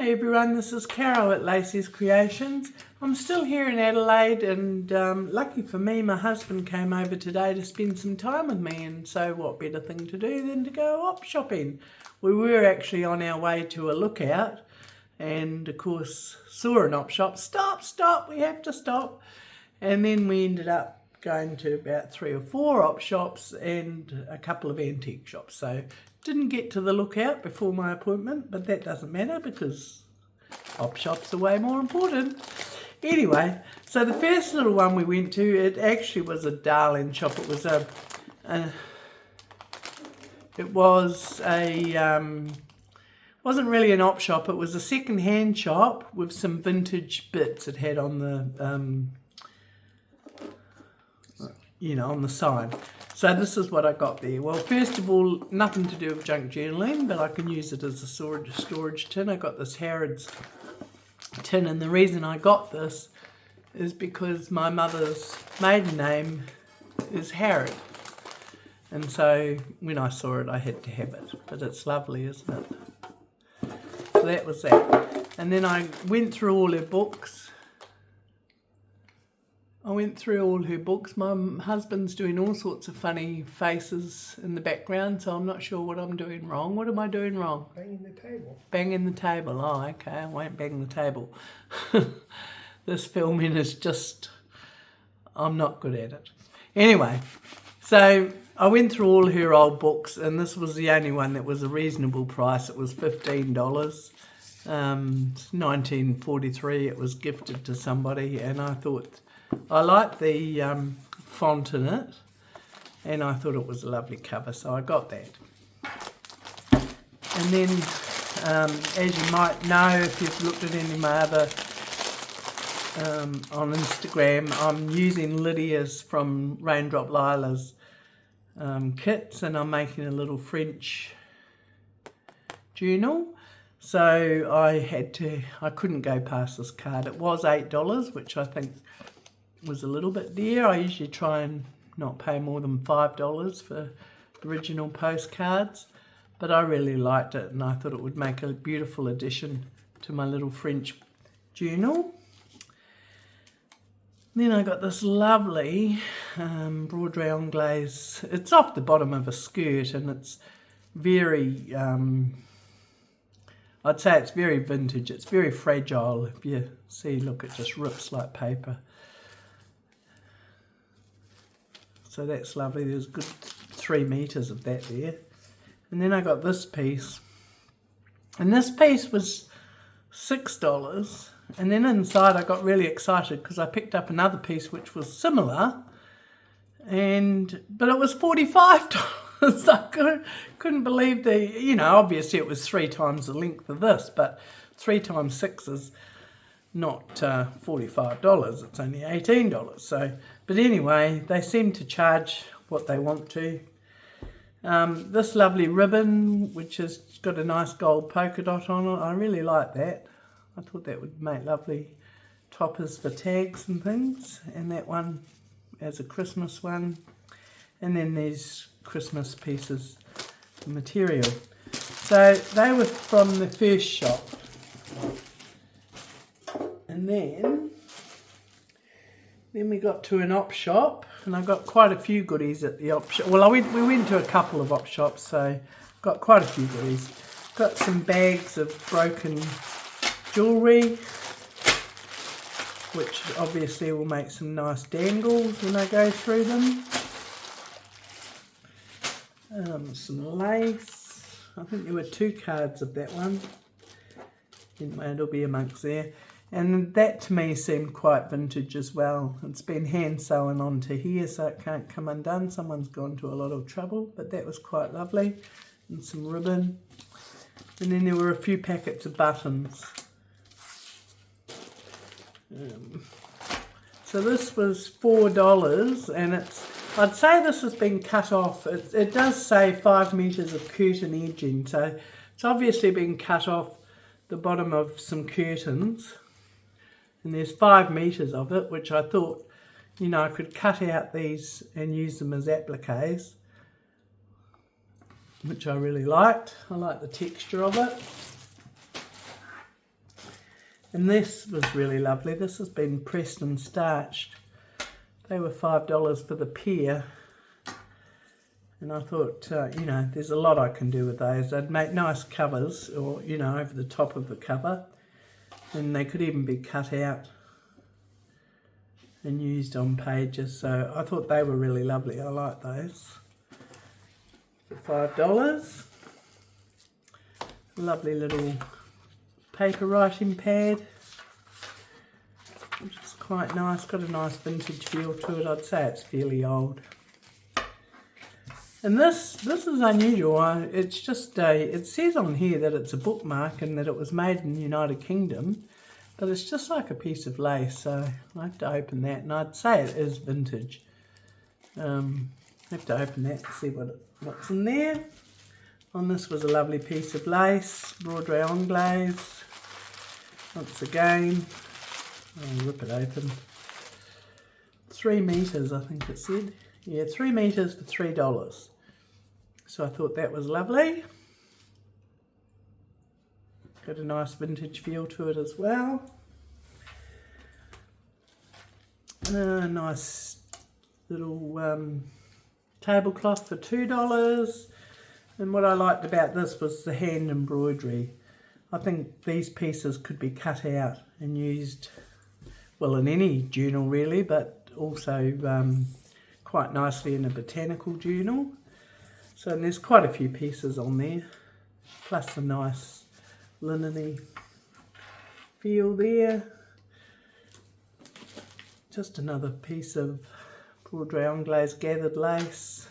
Hi everyone, this is Carol at Lacey's Creations. I'm still here in Adelaide and lucky for me my husband came over today to spend some time with me, and so what better thing to do than to go op shopping. We were actually on our way to a lookout and of course saw an op shop. Stop, we have to stop. And then we ended up going to about 3 or 4 op shops and a couple of antique shops. So didn't get to the lookout before my appointment, but that doesn't matter because op shops are way more important. Anyway, so the first little one we went to, it actually was a darling shop. It was wasn't really an op shop. It was a second-hand shop with some vintage bits it had on the on the side. So this is what I got there. Well, first of all, nothing to do with junk journaling, but I can use it as a storage tin. I got this Harrods tin, and the reason I got this is because my mother's maiden name is Harrod. And so when I saw it, I had to have it. But it's lovely, isn't it? So that was that. And then I went through all her books. My husband's doing all sorts of funny faces in the background, so I'm not sure what I'm doing wrong. What am I doing wrong? Banging the table. Banging the table. Oh, okay. I won't bang the table. This filming is just... I'm not good at it. Anyway, so I went through all her old books, and this was the only one that was a reasonable price. It was $15. 1943. It was gifted to somebody, and I thought... I liked the font in it, and I thought it was a lovely cover, so I got that. And then, as you might know, if you've looked at any of my other on Instagram, I'm using Lydia's from Raindrop Lila's kits, and I'm making a little French journal. So I couldn't go past this card. It was $8, which I think was a little bit dear. I usually try and not pay more than $5 for original postcards, but I really liked it and I thought it would make a beautiful addition to my little French journal. Then I got this lovely broad round glaze. It's off the bottom of a skirt, and it's very I'd say it's very vintage. It's very fragile. If you see, look, it just rips like paper. So that's lovely. There's a good 3 meters of that there. And then I got this piece. And this piece was $6. And then inside I got really excited because I picked up another piece which was similar. But it was $45. I couldn't believe obviously it was 3 times the length of this, but 3 times 6 is not $45, it's only $18. So, but anyway, they seem to charge what they want to. This lovely ribbon, which has got a nice gold polka dot on it, I really like that. I thought that would make lovely toppers for tags and things. And that one as a Christmas one. And then these Christmas pieces of material. So they were from the first shop. And then we got to an op shop, and I got quite a few goodies at the op shop. Well, we went to a couple of op shops, so got quite a few goodies. Got some bags of broken jewellery, which obviously will make some nice dangles when I go through them. Some lace. I think there were 2 cards of that one. Anyway, it'll be amongst there. And that to me seemed quite vintage as well. It's been hand sewn onto here, so it can't come undone. Someone's gone to a lot of trouble, but that was quite lovely. And some ribbon. And then there were a few packets of buttons. So this was $4, and I'd say this has been cut off. It does say 5 meters of curtain edging, so it's obviously been cut off the bottom of some curtains. And there's 5 meters of it, which I thought, I could cut out these and use them as appliques, which I really liked. I like the texture of it. And this was really lovely. This has been pressed and starched. They were $5 for the pair. And I thought, you know, there's a lot I can do with those. They'd make nice covers, or, you know, over the top of the cover. And they could even be cut out and used on pages. So I thought they were really lovely. I like those. For $5. Lovely little paper writing pad, which is quite nice. Got a nice vintage feel to it. I'd say it's fairly old. And this is unusual. It's just it says on here that it's a bookmark and that it was made in the United Kingdom, but it's just like a piece of lace. So I have to open that, and I'd say it is vintage. I have to open that to see what's in there. On this was a lovely piece of lace, broderie anglaise. Once again, I'll rip it open. 3 meters, I think it said. Yeah, 3 meters for $3. So I thought that was lovely. Got a nice vintage feel to it as well. A nice little tablecloth for $2. And what I liked about this was the hand embroidery. I think these pieces could be cut out and used, well, in any journal really, but also quite nicely in a botanical journal. So there's quite a few pieces on there, plus a nice linen-y feel there. Just another piece of broderie anglaise gathered lace.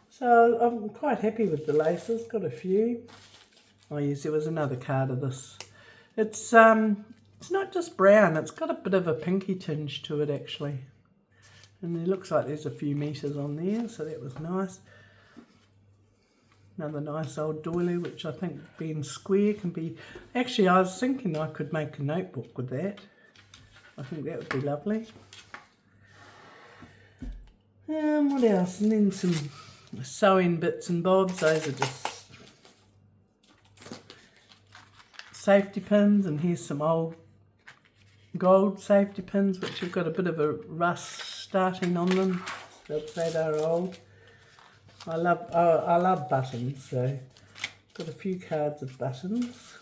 So I'm quite happy with the laces, got a few. Oh yes, there was another card of this. It's not just brown, it's got a bit of a pinky tinge to it actually. And it looks like there's a few meters on there, so that was nice. Another nice old doily, which I think being square can be... Actually, I was thinking I could make a notebook with that. I think that would be lovely. What else? And then some sewing bits and bobs. Those are just safety pins, and here's some old gold safety pins which have got a bit of a rust starting on them. I'd say they're old. I love buttons, so got a few cards of buttons.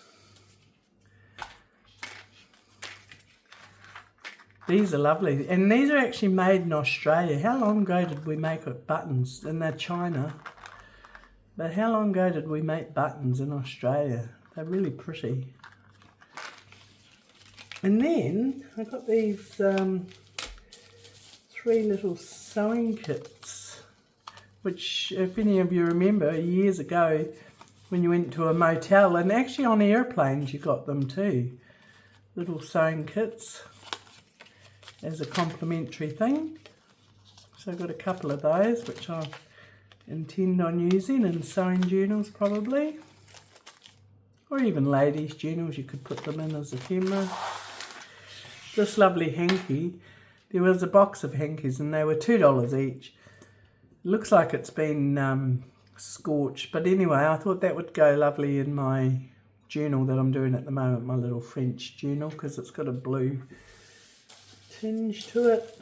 These are lovely, and these are actually made in Australia. How long ago did we make buttons? And they're China. But how long ago did we make buttons in Australia? They're really pretty. And then I got these 3 little sewing kits, which, if any of you remember, years ago when you went to a motel, and actually on airplanes you got them too. Little sewing kits as a complimentary thing. So I've got a couple of those which I intend on using in sewing journals probably, or even ladies' journals. You could put them in as ephemera. This lovely hanky, there was a box of hankies and they were $2 each. It looks like it's been scorched, but anyway, I thought that would go lovely in my journal that I'm doing at the moment, my little French journal, because it's got a blue tinge to it.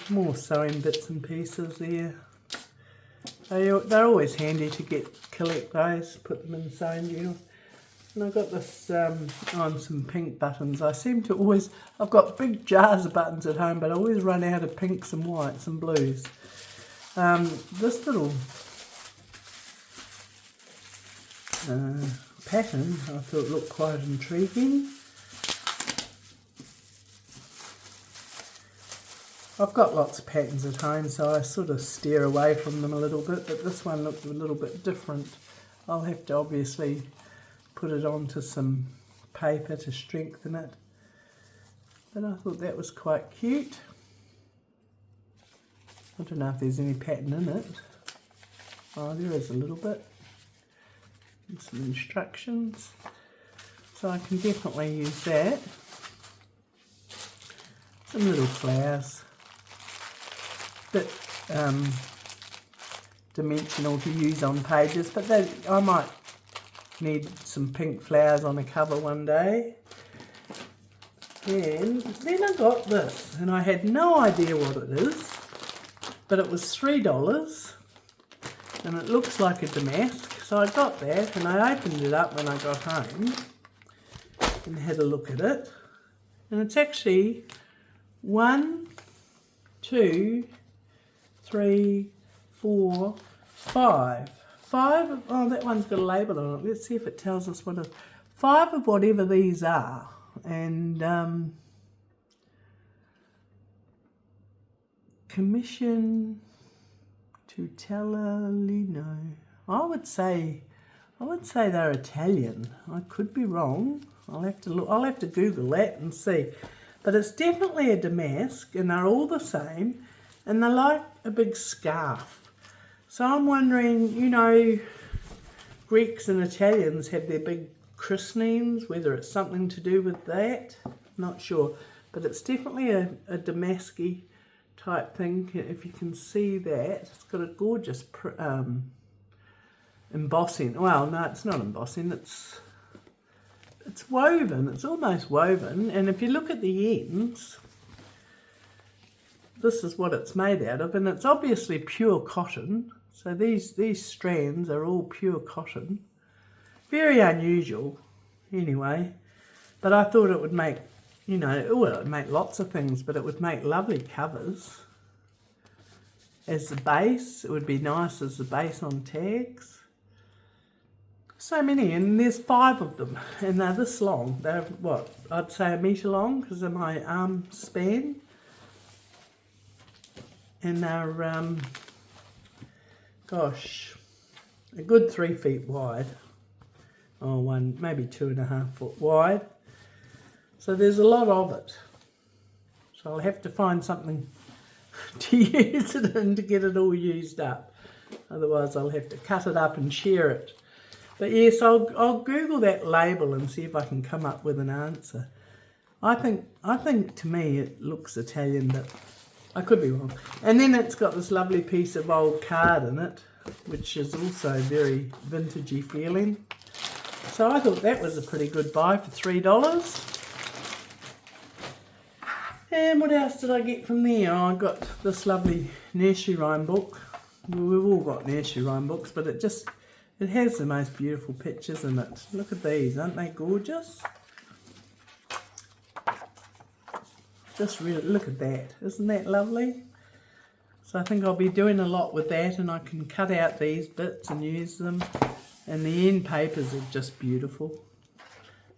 More sewing bits and pieces there. They're always handy to collect those, put them in the sewing journal. And I've got this on some pink buttons. I seem to always, I've got big jars of buttons at home, but I always run out of pinks and whites and blues. This little pattern I thought looked quite intriguing. I've got lots of patterns at home, so I sort of steer away from them a little bit, but this one looked a little bit different. I'll have to obviously put it onto some paper to strengthen it, but I thought that was quite cute. I don't know if there's any pattern in it. Oh, there is a little bit. And some instructions, so I can definitely use that. Some little flowers, bit dimensional to use on pages, but I might need some pink flowers on a cover one day. And then I got this, and I had no idea what it is, but it was $3, and it looks like a damask. So I got that, and I opened it up when I got home and had a look at it. And it's actually 1, 2, 3, 4, 5. 5, oh, that one's got a label on it. Let's see if it tells us what it is. 5 of whatever these are. And commission Tutellino. I would say they're Italian. I could be wrong. I'll have to look. I'll have to Google that and see. But it's definitely a damask, and they're all the same, and they're like a big scarf. So I'm wondering, you know, Greeks and Italians have their big christenings, whether it's something to do with that. Not sure, but it's definitely a damasky type thing. If you can see that, it's got a gorgeous embossing. Well, no, it's not embossing. It's woven. It's almost woven. And if you look at the ends, this is what it's made out of, and it's obviously pure cotton. So these strands are all pure cotton. Very unusual, anyway. But I thought it would make, you know, well, it would make lots of things, but it would make lovely covers. As the base, it would be nice as the base on tags. So many, and there's 5 of them, and they're this long. They're, what, I'd say 1 metre long because of my arm span. And they're, gosh, a good 3 feet wide. Oh, maybe 2.5 foot wide. So there's a lot of it. So I'll have to find something to use it in to get it all used up. Otherwise I'll have to cut it up and share it. But yes, I'll Google that label and see if I can come up with an answer. I think to me it looks Italian, but I could be wrong. And then it's got this lovely piece of old card in it, which is also very vintagey feeling. So I thought that was a pretty good buy for $3. And what else did I get from there? Oh, I got this lovely nursery rhyme book. Well, we've all got nursery rhyme books, but it has the most beautiful pictures in it. Look at these, aren't they gorgeous? Just really look at that. Isn't that lovely? So I think I'll be doing a lot with that, and I can cut out these bits and use them. And the end papers are just beautiful.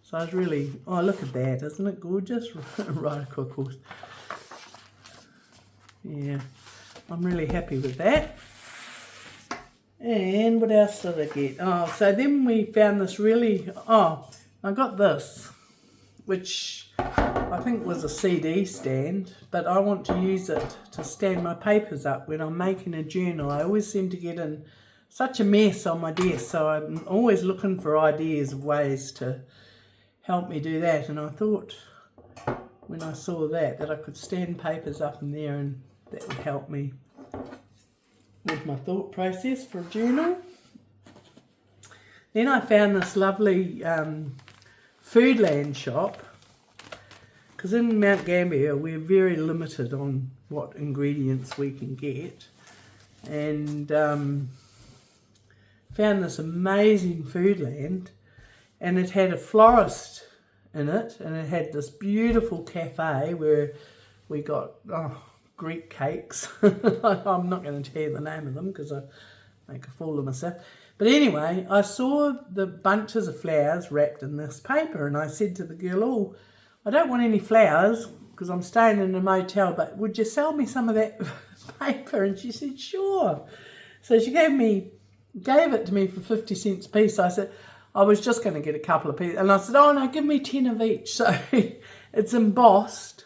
So I was really, oh, look at that. Isn't it gorgeous? Right, of course. Yeah, I'm really happy with that. And what else did I get? Oh, so then we found this really, oh, I got this, which I think was a CD stand, but I want to use it to stand my papers up when I'm making a journal. I always seem to get in such a mess on my desk, so I'm always looking for ideas of ways to help me do that. And I thought when I saw that I could stand papers up in there, and that would help me with my thought process for a journal. Then I found this lovely Foodland shop, because in Mount Gambier we're very limited on what ingredients we can get, and found this amazing Foodland, and it had a florist in it, and it had this beautiful cafe where we got Greek cakes. I'm not going to tell you the name of them because I make a fool of myself. But anyway, I saw the bunches of flowers wrapped in this paper, and I said to the girl, oh, I don't want any flowers because I'm staying in a motel, but would you sell me some of that paper? And she said, sure. So she gave it to me for 50 cents a piece. I said, I was just going to get a couple of pieces. And I said, oh no, give me 10 of each. So it's embossed.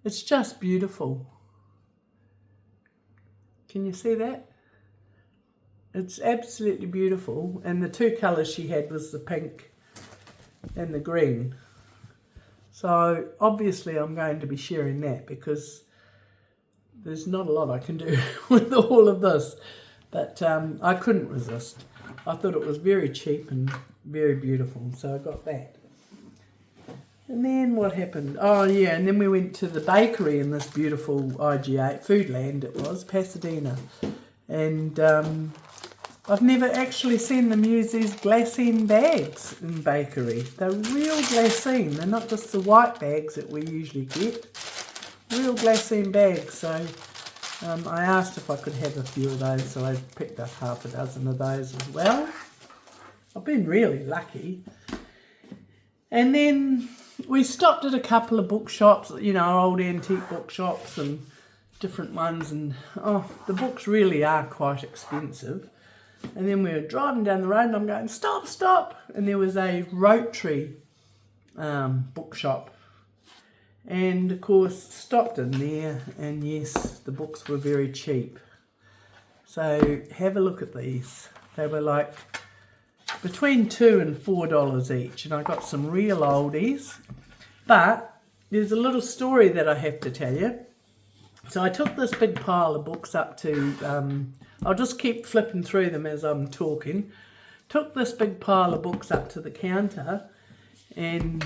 It's just beautiful. Can you see that? It's absolutely beautiful. And the 2 colours she had was the pink and the green. So obviously I'm going to be sharing that because there's not a lot I can do with all of this. But I couldn't resist. I thought it was very cheap and very beautiful, so I got that. And then what happened? Oh yeah, and then we went to the bakery in this beautiful IGA, Foodland it was, Pasadena. And I've never actually seen them use these glassine bags in bakery. They're real glassine. They're not just the white bags that we usually get. Real glassine bags. So I asked if I could have a few of those, so I picked up half a dozen of those as well. I've been really lucky. And then we stopped at a couple of bookshops, you know, old antique bookshops and different ones. And the books really are quite expensive. And then we were driving down the road and I'm going, stop, stop. And there was a Rotary bookshop. And of course, stopped in there. And yes, the books were very cheap. So have a look at these. They were like between $2 and $4 each. And I got some real oldies. But there's a little story that I have to tell you. So I took this big pile of books up to... I'll just keep flipping through them as I'm talking. Took this big pile of books up to the counter and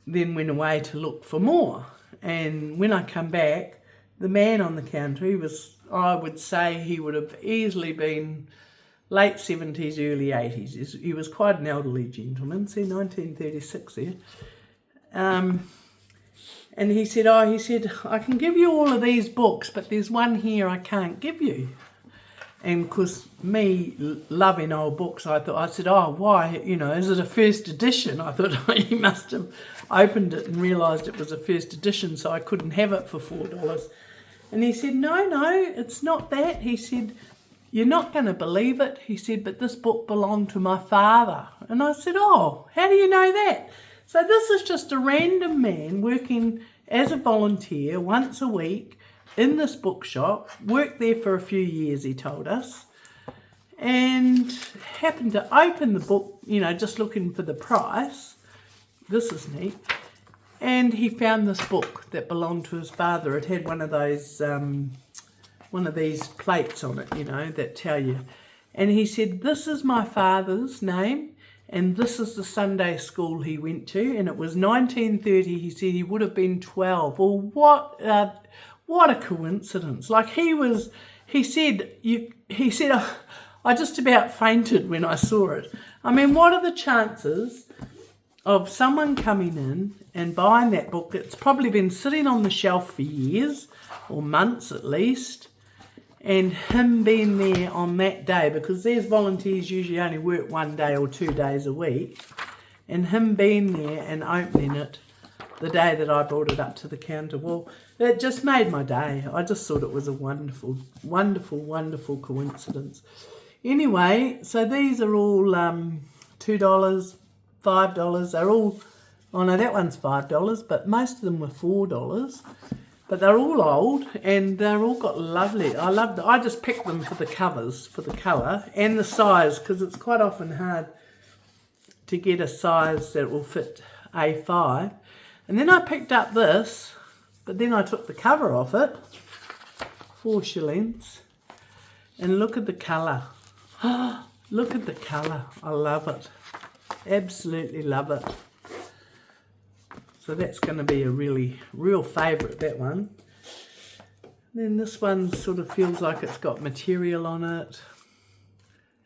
then went away to look for more. And when I come back, the man on the counter, he was, I would say he would have easily been late 70s, early 80s. He was quite an elderly gentleman, see 1936 there. And he said, I can give you all of these books, but there's one here I can't give you. And of course, me loving old books, I said, oh, why? You know, is it a first edition? I thought he must have opened it and realised it was a first edition, so I couldn't have it for $4. And he said, no, it's not that. He said, you're not going to believe it. He said, but this book belonged to my father. And I said, oh, how do you know that? So this is just a random man working as a volunteer once a week in this bookshop, worked there for a few years, he told us, and happened to open the book, you know, just looking for the price. This is neat. And he found this book that belonged to his father. It had one of those, one of these plates on it, you know, that tell you. And he said, this is my father's name. And this is the Sunday school he went to, and it was 1930. He said he would have been 12. Well, what a coincidence! Like he said, I just about fainted when I saw it. I mean, what are the chances of someone coming in and buying that book? It's probably been sitting on the shelf for years or months at least. And him being there on that day, because these volunteers usually only work 1 day or 2 days a week, and him being there and opening it the day that I brought it up to the counter, well, it just made my day. I just thought it was a wonderful, wonderful, wonderful coincidence. Anyway, so these are all $2, $5. They're all, oh no, that one's $5, but most of them were $4. But they're all old and they're all got lovely. I just picked them for the covers, for the colour and the size, because it's quite often hard to get a size that will fit A5. And then I picked up this, but then I took the cover off it, 4 shillings. And look at the colour. Look at the colour. I love it. Absolutely love it. So that's going to be a real favourite, that one. Then this one sort of feels like it's got material on it.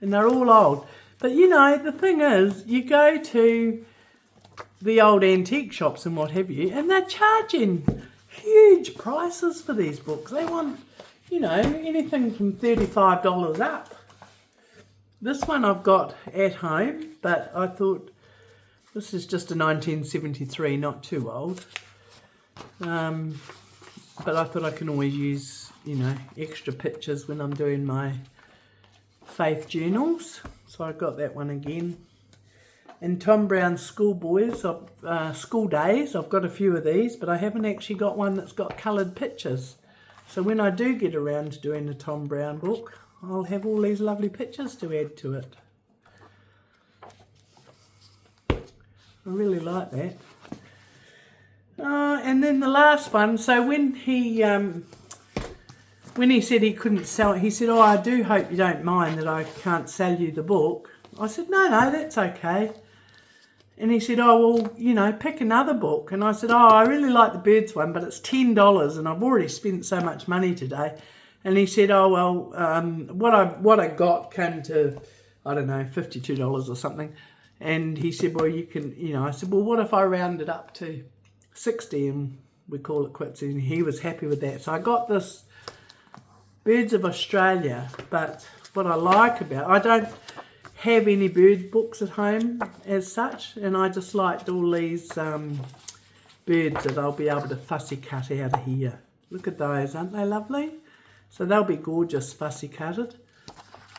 And they're all old. But you know, the thing is, you go to the old antique shops and what have you, and they're charging huge prices for these books. They want, you know, anything from $35 up. This one I've got at home, but I thought, this is just a 1973, not too old. But I thought I can always use, you know, extra pictures when I'm doing my faith journals. So I got that one again. And Tom Brown's school days, I've got a few of these, but I haven't actually got one that's got coloured pictures. So when I do get around to doing a Tom Brown book, I'll have all these lovely pictures to add to it. I really like that. And then the last one, so when he when he said he couldn't sell it, he said, oh, I do hope you don't mind that I can't sell you the book. I said, no, that's okay. And he said, oh, well, you know, pick another book. And I said, oh, I really like the birds one, but it's $10 and I've already spent so much money today. And he said, oh, well, what I got came to, I don't know, $52 or something. And he said, well, you can, you know, I said, well, what if I round it up to 60 and we call it quits? And he was happy with that. So I got this Birds of Australia, but what I like about, I don't have any bird books at home as such, and I just liked all these birds that I'll be able to fussy cut out of here. Look at those, aren't they lovely? So they'll be gorgeous fussy cutted.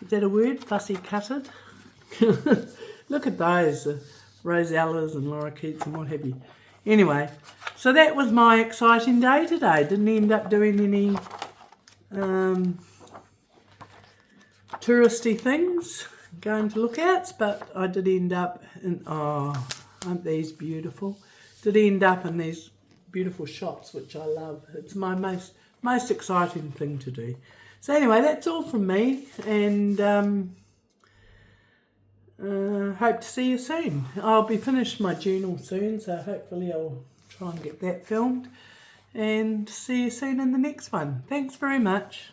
Is that a word? Fussy cutted? Look at those, Rosellas and lorikeets and what have you. Anyway, so that was my exciting day today. Didn't end up doing any touristy things, going to lookouts, but I did end up in, oh, aren't these beautiful? Did end up in these beautiful shops, which I love. It's my most exciting thing to do. So anyway, that's all from me, and hope to see you soon. I'll be finished my journal soon, so hopefully I'll try and get that filmed, and see you soon in the next one. Thanks very much.